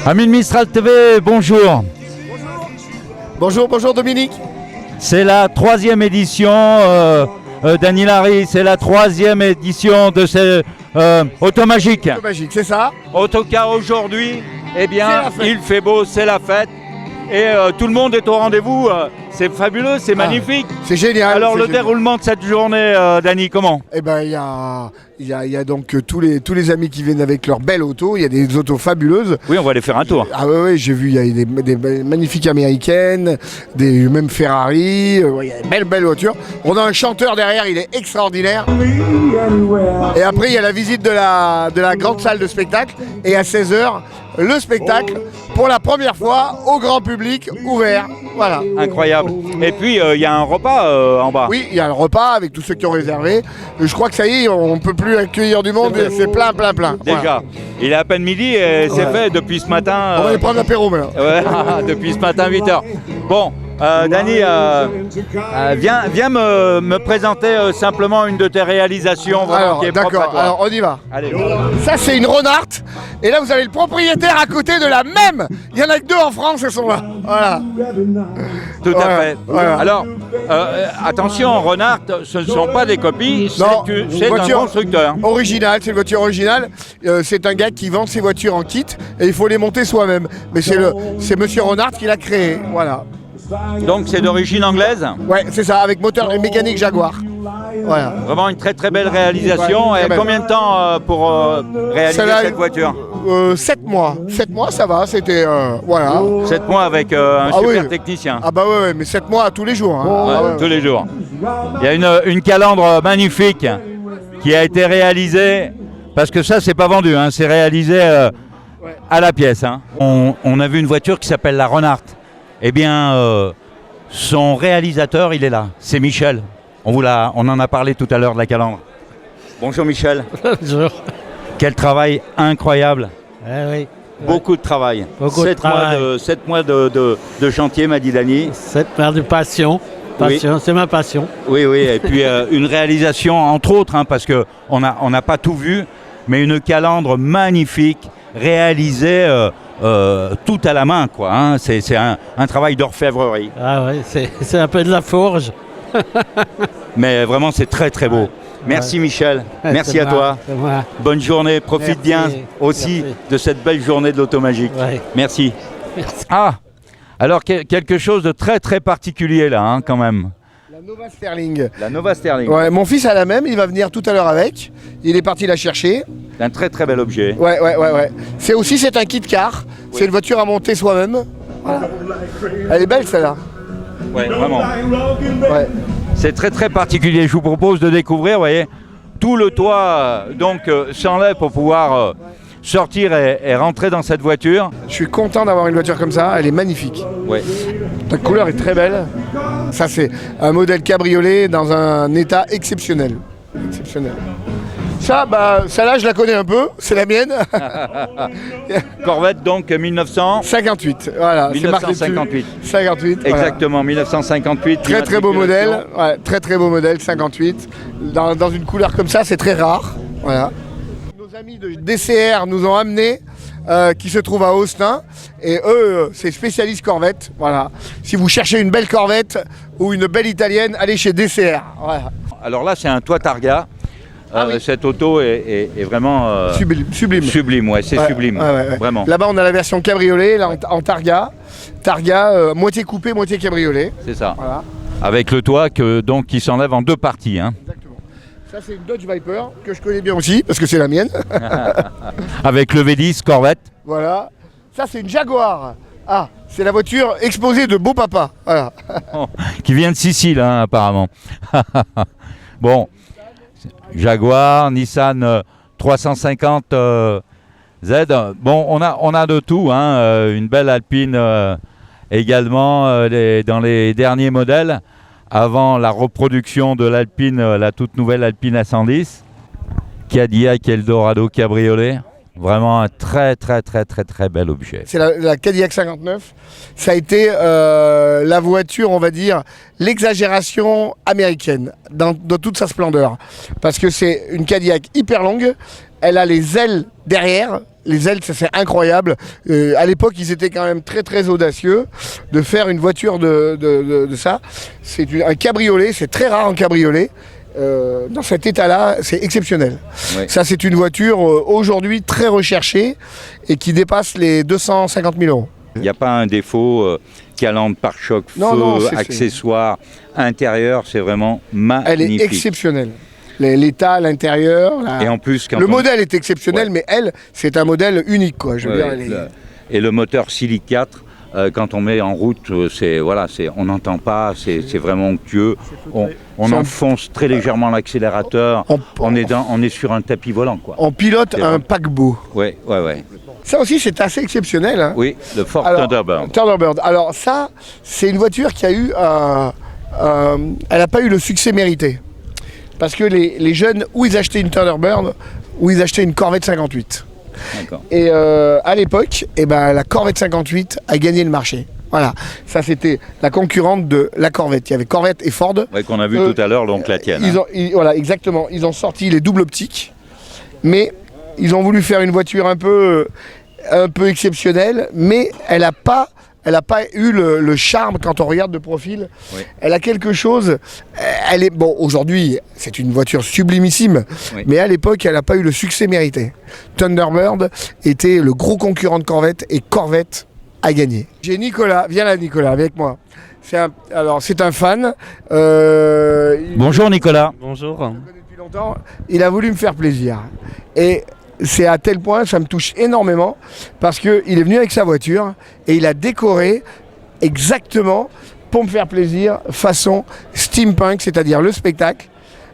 Amis de Mistral TV, bonjour. Bonjour, bonjour Dominique. C'est la 3e édition, Dany Larry, c'est la 3e édition de ce Automagique. Automagique, c'est ça. Autocar aujourd'hui, eh bien, il fait beau, c'est la fête. Et tout le monde est au rendez-vous, c'est fabuleux, c'est magnifique. C'est génial. Alors le déroulement de cette journée, Dany, comment? Eh ben il y a donc tous les amis qui viennent avec leurs belles autos. Il y a des autos fabuleuses. Oui, on va aller faire un tour. Ah ouais, j'ai vu, il y a des magnifiques américaines, même Ferrari. Il y a des belles voitures. On a un chanteur derrière, il est extraordinaire. Et après il y a la visite de la grande salle de spectacle. Et à 16h, le spectacle pour la première fois au grand public ouvert. Voilà. Incroyable. Et puis il y a un repas en bas. Oui, il y a le repas avec tous ceux qui ont réservé. Je crois que ça y est, on ne peut plus accueillir du monde, c'est plein. Déjà, voilà. Il est à peine midi et c'est fait depuis ce matin. On va aller prendre l'apéro maintenant. Ouais, depuis ce matin 8h. Bon, Dany, viens me présenter simplement une de tes réalisations. Alors, d'accord, alors on y va. Allez. Ça c'est une Renart. Et là vous avez le propriétaire à côté de la même. Il y en a que 2 en France, elles sont là. Voilà. Tout à fait. Voilà. Alors, attention, Renart, ce ne sont pas des copies, c'est un constructeur. Original, c'est une voiture originale. C'est un gars qui vend ses voitures en kit et il faut les monter soi-même. Mais c'est Monsieur Renart qui l'a créé. Voilà. Donc c'est d'origine anglaise? Ouais, c'est ça, avec moteur et mécanique Jaguar. Voilà. Vraiment une très très belle réalisation. Ouais, et combien de temps pour réaliser cette voiture? 7 mois. 7 mois, ça va, c'était... voilà. 7 mois avec un super technicien. Ah bah ouais, mais 7 mois tous les jours. Hein. Tous les jours. Il y a une calandre magnifique qui a été réalisée, parce que ça c'est pas vendu, hein, c'est réalisé à la pièce. Hein. On a vu une voiture qui s'appelle la Renart. Eh bien, son réalisateur, il est là, c'est Michel. On en a parlé tout à l'heure de la calandre. Bonjour Michel. Bonjour. Quel travail incroyable. Oui. Beaucoup de travail. 7 mois de chantier, m'a dit Dany. 7 mois de passion. Oui. C'est ma passion. Oui, et puis une réalisation, entre autres, hein, parce qu'on n'a pas tout vu, mais une calandre magnifique, réalisée tout à la main, quoi. Hein. C'est un travail d'orfèvrerie. Ah oui, c'est un peu de la forge. Mais vraiment, c'est très très beau. Merci Michel, merci à toi. Bonne journée, profite bien aussi de cette belle journée de l'Automagique. Ouais. Merci. Ah, alors quelque chose de très très particulier là, hein, quand même. La Nova Sterling. La Nova Sterling. Ouais, mon fils a la même, il va venir tout à l'heure avec. Il est parti la chercher. C'est un très très bel objet. Ouais. C'est un kit car. Oui. C'est une voiture à monter soi-même. Voilà. Elle est belle celle-là. Ouais, vraiment. Ouais. C'est très très particulier. Je vous propose de découvrir, vous voyez, tout le toit s'enlève pour pouvoir sortir et rentrer dans cette voiture. Je suis content d'avoir une voiture comme ça, elle est magnifique. Ouais. La couleur est très belle. Ça c'est un modèle cabriolet dans un état exceptionnel. Celle-là, je la connais un peu, c'est la mienne. Corvette, donc 1958. Voilà, 1958. 58. Exactement, voilà. 1958. Très beau modèle, ouais, très beau modèle, 58. Dans une couleur comme ça, c'est très rare. Voilà. Nos amis de DCR nous ont amenés, qui se trouvent à Austin, et eux, c'est spécialiste Corvette. Voilà. Si vous cherchez une belle Corvette ou une belle italienne, allez chez DCR. Voilà. Alors là, c'est un toit Targa. Oui. Cette auto est vraiment sublime. Sublime, ouais, c'est sublime, vraiment. Là-bas, on a la version cabriolet, là, en Targa. Moitié coupé, moitié cabriolet. C'est ça. Voilà. Avec le toit qui s'enlève en 2 parties. Hein. Exactement. Ça, c'est une Dodge Viper que je connais bien aussi parce que c'est la mienne. Avec le V10 Corvette. Voilà. Ça, c'est une Jaguar. Ah, c'est la voiture exposée de beau papa. Voilà. Qui vient de Sicile, hein, apparemment. Bon. Jaguar, Nissan 350 Z. Bon, on a de tout, hein. Une belle Alpine également dans les derniers modèles, avant la reproduction de l'Alpine, la toute nouvelle Alpine A110. Cadillac Eldorado cabriolet. Vraiment un très bel objet. C'est la Cadillac 59. Ça a été la voiture, on va dire, l'exagération américaine dans toute sa splendeur. Parce que c'est une Cadillac hyper longue Elle a les ailes derrière. Les ailes, ça c'est incroyable. À l'époque, ils étaient quand même très très audacieux de faire une voiture de ça. C'est un cabriolet, c'est très rare en cabriolet. Dans cet état-là, c'est exceptionnel. Ouais. Ça, c'est une voiture aujourd'hui très recherchée et qui dépasse les 250 000 euros. Il n'y a pas un défaut, calandre, pare-choc, feu, accessoires, intérieur, c'est vraiment magnifique. Elle est exceptionnelle. L'état, l'intérieur. Et en plus, le modèle est exceptionnel, mais elle, c'est un modèle unique, quoi. Je veux dire, Et le moteur Silic 4, quand on met en route, on n'entend pas, c'est vraiment onctueux. On enfonce très légèrement l'accélérateur. On est sur un tapis volant, quoi. On pilote un paquebot. Ouais. Ça aussi, c'est assez exceptionnel. Hein. Oui, le Ford Thunderbird. Thunderbird. Alors ça, c'est une voiture qui a eu elle n'a pas eu le succès mérité. Parce que les jeunes, ou ils achetaient une Thunderbird, ou ils achetaient une Corvette 58. D'accord. Et à l'époque, la Corvette 58 a gagné le marché. Voilà, ça c'était la concurrente de la Corvette. Il y avait Corvette et Ford. Ouais, qu'on a vu tout à l'heure, donc la tienne. Voilà, exactement. Ils ont sorti les doubles optiques, mais ils ont voulu faire une voiture un peu exceptionnelle, mais elle n'a pas eu le charme quand on regarde de profil. Oui. Elle a quelque chose. Aujourd'hui, c'est une voiture sublimissime, mais à l'époque, elle n'a pas eu le succès mérité. Thunderbird était le gros concurrent de Corvette et Corvette a gagné. J'ai Nicolas, viens là Nicolas, avec moi. C'est un fan. Bonjour Nicolas. Bonjour. Je le connais depuis longtemps. Il a voulu me faire plaisir. Et c'est à tel point, ça me touche énormément, parce qu'il est venu avec sa voiture et il a décoré exactement, pour me faire plaisir, façon steampunk, c'est-à-dire le spectacle,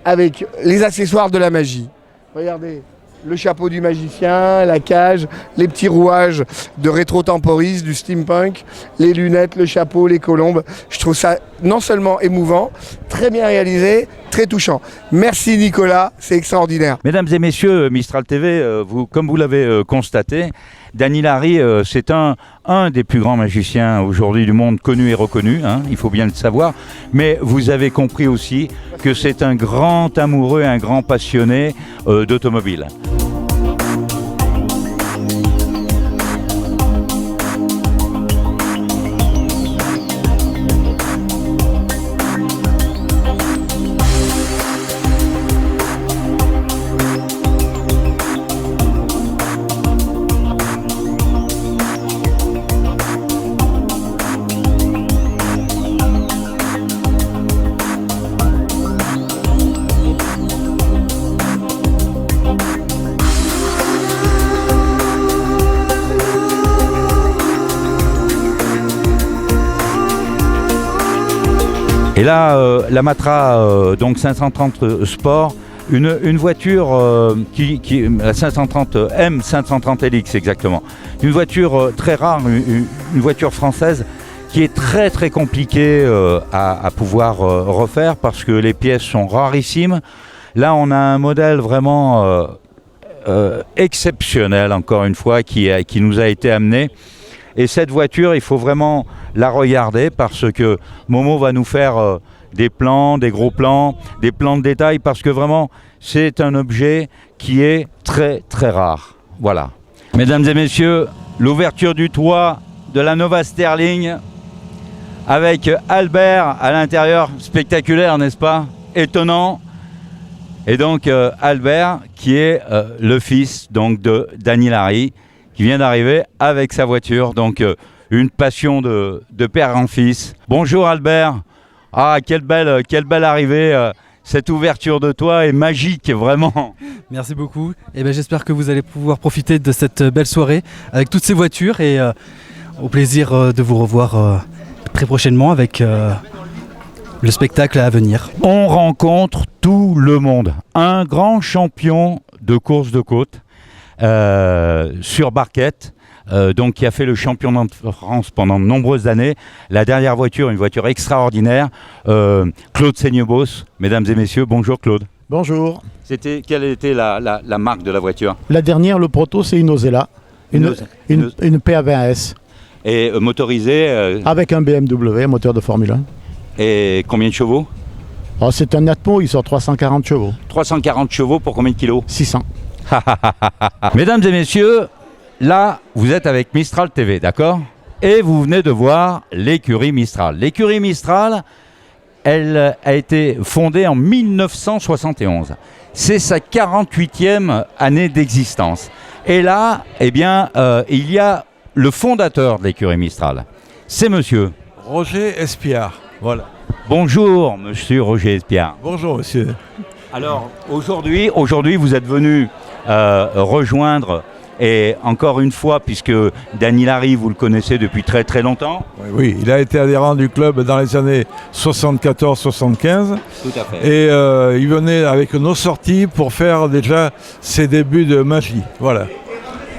avec les accessoires de la magie. Regardez, le chapeau du magicien, la cage, les petits rouages de rétro-temporis, du steampunk, les lunettes, le chapeau, les colombes. Je trouve ça non seulement émouvant, très bien réalisé, très touchant. Merci Nicolas, c'est extraordinaire. Mesdames et messieurs, Mistral TV, comme vous l'avez constaté, Dany Larry, c'est un des plus grands magiciens aujourd'hui du monde, connu et reconnu, hein, il faut bien le savoir. Mais vous avez compris aussi que c'est un grand amoureux, un grand passionné d'automobile. Et là, la Matra, donc 530 Sport, une voiture la 530 M530 LX exactement. Une voiture très rare, une voiture française qui est très très compliquée à pouvoir refaire parce que les pièces sont rarissimes. Là, on a un modèle vraiment exceptionnel, encore une fois, qui nous a été amené. Et cette voiture, il faut vraiment la regarder parce que Momo va nous faire des plans, des gros plans, des plans de détail parce que vraiment, c'est un objet qui est très très rare. Voilà. Mesdames et messieurs, l'ouverture du toit de la Nova Sterling avec Albert à l'intérieur, spectaculaire, n'est-ce pas? Étonnant. Et donc Albert qui est le fils donc, de Dany Larry qui vient d'arriver avec sa voiture. Donc une passion de père en fils. Bonjour Albert. Ah, quelle belle arrivée. Cette ouverture de toit est magique, vraiment. Merci beaucoup. Et j'espère que vous allez pouvoir profiter de cette belle soirée avec toutes ces voitures et au plaisir de vous revoir très prochainement avec le spectacle à venir. On rencontre tout le monde. Un grand champion de course de côte sur barquette. Donc qui a fait le championnat de France pendant de nombreuses années. La dernière voiture, une voiture extraordinaire, Claude Seignebos. Mesdames et messieurs, bonjour Claude. Bonjour. Quelle était la marque de la voiture? La dernière, le proto, c'est une Osella, une PA20S. Et motorisée avec un BMW, moteur de Formule 1. Et combien de chevaux? C'est un Atmo, il sort 340 chevaux. 340 chevaux pour combien de kilos? 600. Mesdames et messieurs, là, vous êtes avec Mistral TV, d'accord? Et vous venez de voir l'écurie Mistral. L'écurie Mistral, elle a été fondée en 1971. C'est sa 48e année d'existence. Et là, eh bien, il y a le fondateur de l'écurie Mistral. C'est monsieur Roger Espiard, voilà. Bonjour, monsieur Roger Espiard. Bonjour, monsieur. Alors, aujourd'hui, vous êtes venu rejoindre, et encore une fois, puisque Dany Larry, vous le connaissez depuis très très longtemps. Oui, il a été adhérent du club dans les années 74-75. Tout à fait. Et il venait avec nos sorties pour faire déjà ses débuts de magie, voilà.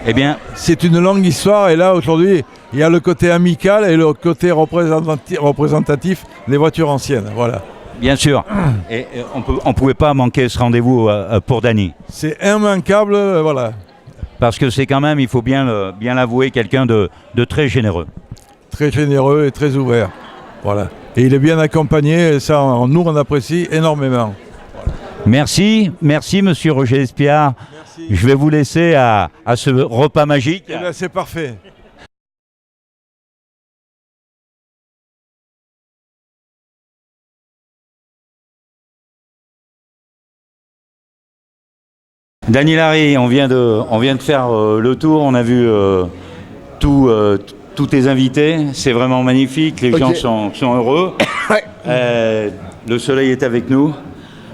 Eh bien, c'est une longue histoire, et là, aujourd'hui, il y a le côté amical et le côté représentatif des voitures anciennes, voilà. Bien sûr. Et on ne pouvait pas manquer ce rendez-vous pour Dany. C'est immanquable, voilà. Parce que c'est quand même, il faut bien l'avouer, quelqu'un de très généreux. Très généreux et très ouvert, voilà. Et il est bien accompagné, et ça, nous, on apprécie énormément. Merci monsieur Roger Espiard. Merci. Je vais vous laisser à ce repas magique. Et là, c'est parfait. Dany Larry, on vient de faire le tour, on a vu tous tes invités, c'est vraiment magnifique, les gens sont heureux. Ouais. Le soleil est avec nous.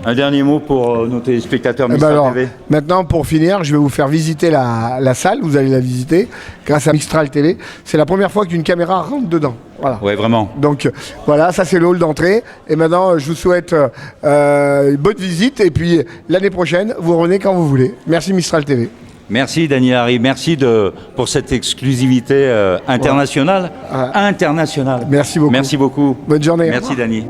Un dernier mot pour nos téléspectateurs Mistral TV. Maintenant, pour finir, je vais vous faire visiter la salle. Vous allez la visiter grâce à Mistral TV. C'est la première fois qu'une caméra rentre dedans. Voilà. Ouais, vraiment. Donc voilà, ça c'est le hall d'entrée. Et maintenant, je vous souhaite une bonne visite. Et puis l'année prochaine, vous revenez quand vous voulez. Merci Mistral TV. Merci Dany Larry, merci pour cette exclusivité internationale. Ouais. Internationale. Merci beaucoup. Merci beaucoup. Bonne journée. Merci Dany.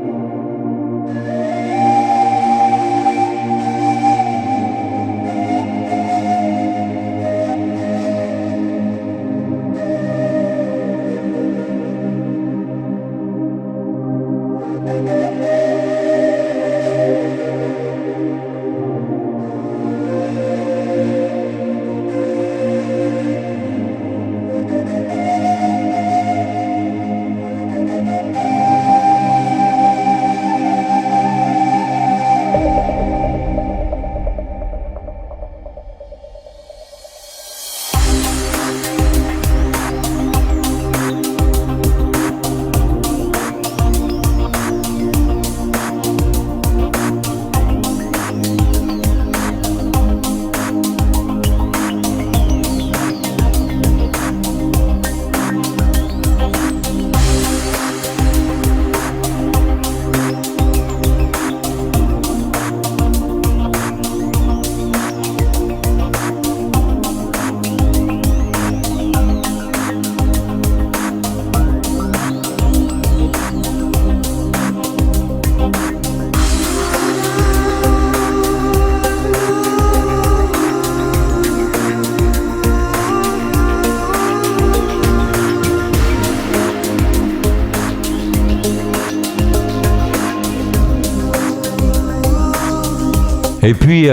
Et puis,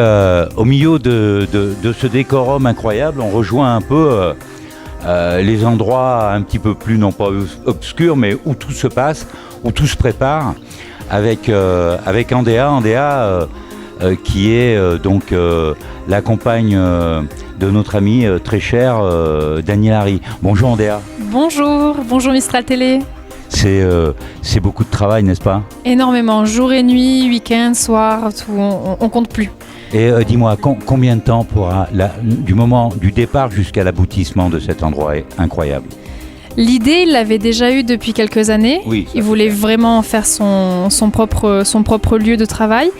au milieu de ce décorum incroyable, on rejoint un peu les endroits un petit peu plus, non pas obscurs, mais où tout se passe, où tout se prépare, avec Andéa. Andéa, qui est donc la compagne de notre ami très cher, Dany Larry. Bonjour Andéa. Bonjour Mistral Télé. C'est beaucoup de travail, n'est-ce pas? Énormément, jour et nuit, week-end, soir, tout, on compte plus. Et dis-moi, combien de temps du moment du départ jusqu'à l'aboutissement de cet endroit incroyable? L'idée, il l'avait déjà eue depuis quelques années. Oui, il voulait vraiment faire son propre lieu de travail.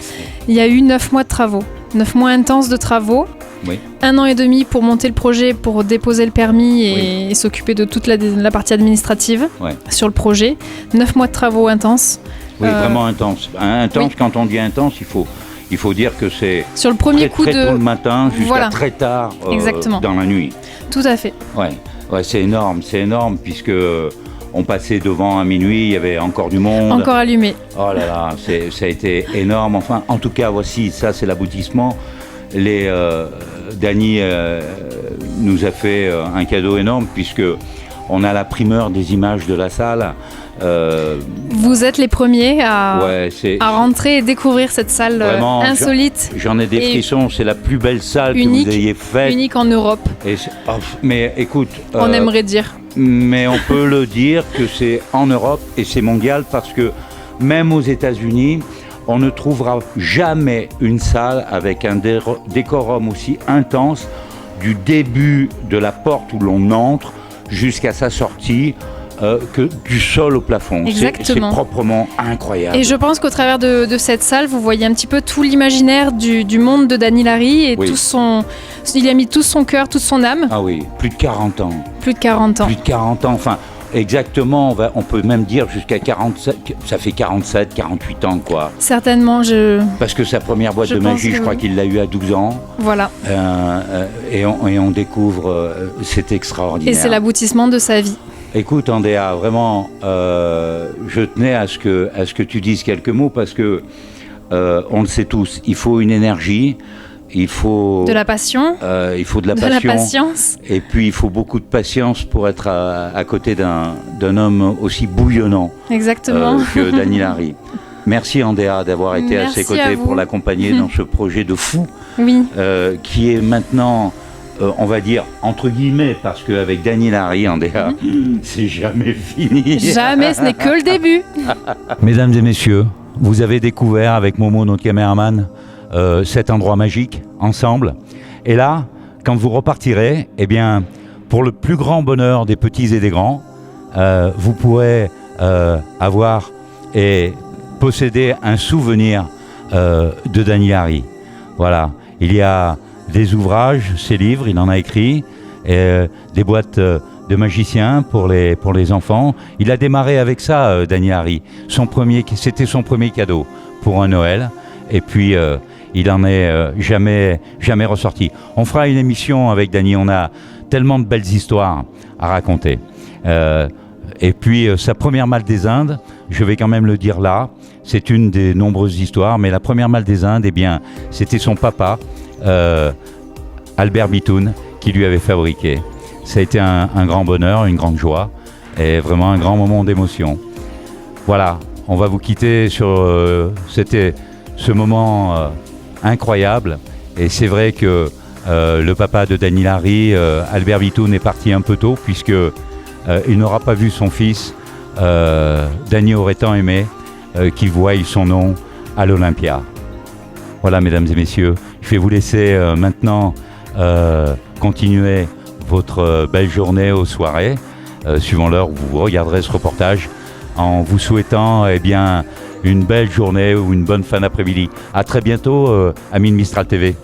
Il y a eu 9 mois de travaux, 9 mois intenses de travaux. Oui. 1 an et demi pour monter le projet, pour déposer le permis et s'occuper de toute la partie administrative sur le projet. 9 mois de travaux intenses. Oui, vraiment intense. Intense, quand on dit intense, il faut dire que c'est sur le premier très tôt le matin jusqu'à très tard dans la nuit. Tout à fait. Ouais, c'est énorme puisque on passait devant à minuit, il y avait encore du monde. Encore allumé. Oh là là, ça a été énorme. Enfin, en tout cas, voici, ça c'est l'aboutissement. Dany nous a fait un cadeau énorme puisque on a la primeur des images de la salle. Vous êtes les premiers à rentrer et découvrir cette salle vraiment, insolite. J'en ai des frissons, c'est la plus belle salle unique, que vous ayez faite. Unique en Europe. Mais écoute... On aimerait dire. Mais on peut le dire que c'est en Europe et c'est mondial parce que même aux États-Unis, on ne trouvera jamais une salle avec un décorum aussi intense du début de la porte où l'on entre jusqu'à sa sortie. Que du sol au plafond. Exactement. C'est proprement incroyable. Et je pense qu'au travers de cette salle, vous voyez un petit peu tout l'imaginaire du monde de Dany Larry et il a mis tout son cœur, toute son âme. Ah oui, plus de 40 ans. Plus de 40 ans. Plus de 40 ans, enfin exactement, on peut même dire jusqu'à 47, ça fait 47, 48 ans quoi. Certainement, Parce que sa première boîte de magie, je crois qu'il l'a eu à 12 ans. Voilà. Et on découvre, c'est extraordinaire. Et c'est l'aboutissement de sa vie. Écoute Andéa, vraiment, je tenais à ce que tu dises quelques mots parce que on le sait tous, il faut une énergie, il faut de la passion, il faut de la patience, et puis il faut beaucoup de patience pour être à côté d'un homme aussi bouillonnant que Dany Larry. Merci Andéa d'avoir été à ses côtés pour l'accompagner dans ce projet de fou qui est maintenant... on va dire entre guillemets, parce qu'avec Dany Larry, Andéa, c'est jamais fini. Jamais, ce n'est que le début. Mesdames et messieurs, vous avez découvert avec Momo, notre caméraman, cet endroit magique, ensemble. Et là, quand vous repartirez, eh bien, pour le plus grand bonheur des petits et des grands, vous pourrez avoir et posséder un souvenir de Dany Larry. Voilà, il y a des ouvrages, ses livres, il en a écrit, des boîtes de magiciens pour les enfants. Il a démarré avec ça, Dany Larry. C'était son premier cadeau pour un Noël. Et puis, il n'en est jamais ressorti. On fera une émission avec Dany. On a tellement de belles histoires à raconter. Et puis, sa première malle des Indes, je vais quand même le dire là, c'est une des nombreuses histoires, mais la première malle des Indes, eh bien, c'était son papa, Albert Bitoun, qui lui avait fabriqué. Ça a été un grand bonheur, une grande joie et vraiment un grand moment d'émotion. Voilà, on va vous quitter sur c'était ce moment incroyable et c'est vrai que le papa de Dany Larry, Albert Bitoun, est parti un peu tôt puisque il n'aura pas vu son fils. Dany aurait tant aimé qu'il voie son nom à l'Olympia. Voilà, mesdames et messieurs, je vais vous laisser maintenant continuer votre belle journée aux soirées, suivant l'heure où vous regarderez ce reportage, en vous souhaitant une belle journée ou une bonne fin d'après-midi. À très bientôt, amis de Mistral TV.